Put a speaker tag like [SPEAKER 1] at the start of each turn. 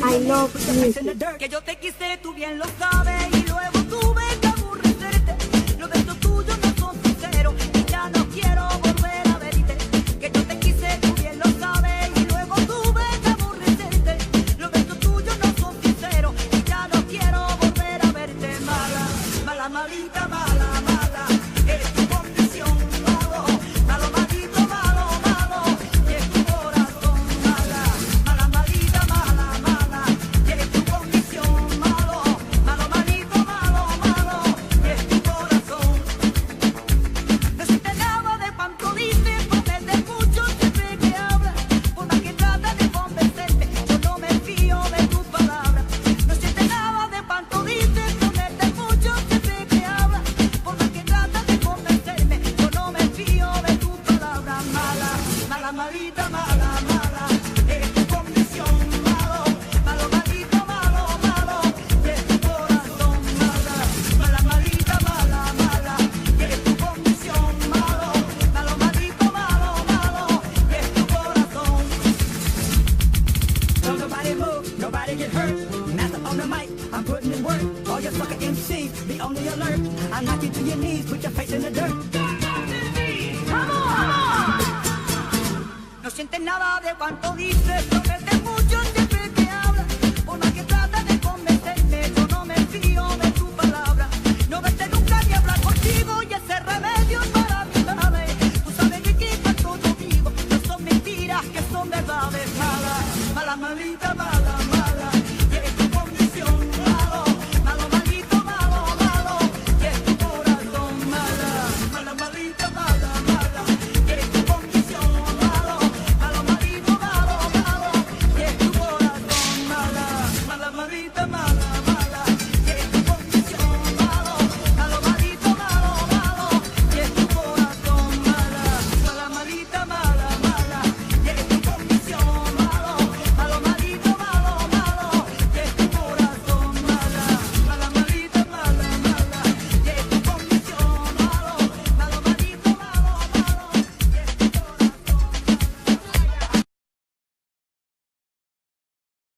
[SPEAKER 1] I love music.
[SPEAKER 2] Que yo te quise, tú bien lo sabes, y luego tuve que aborrecerte. Los besos tuyos no son sinceros y ya no quiero volver a verte. Que yo te quise, tú bien lo sabes, y luego tuve que aborrecerte. Los besos tuyos no son sinceros y ya no quiero volver a verte. Mala, mala, malita, mala, mala, es tu condición, malo, malo, maldito, malo, malo, y es tu corazón. Mala, mala, malita, mala, mala, y es tu condición, malo, malo, maldito, malo, malo, y es tu corazón. No sientes nada de cuanto dices, promete mucho siempre que hablas. Por más que tratas de convencerte, yo no me fío de tus palabras. No sientes nada de cuanto dices, promete mucho siempre que hablas. Por más que tratas de convencerme, yo no me fío de tus palabras. Mala, mala, malita, mala, mala, es tu condición, malo, malo, maldito, malo, malo, y es tu corazón. Mala, mala, malita, mala, mala, y es tu condición, malo, malo, maldito, malo, malo, y es tu corazón. Don't nobody move, nobody get hurt. Master on the mic, I'm putting in work. All your sucker MCs, be on the alert. I knock you to your knees, put your face in the dirt. No sientes nada de cuanto dices, promete mucho siempre que hablas. Por más que tratas de convencerme, yo no me fío de tu palabra. No verte nunca ni hablar contigo, y ese remedio para mí sabe. Tú sabes que aquí cuando yo vivo, no son mentiras, que son verdades. Mala, mala, malita, mala.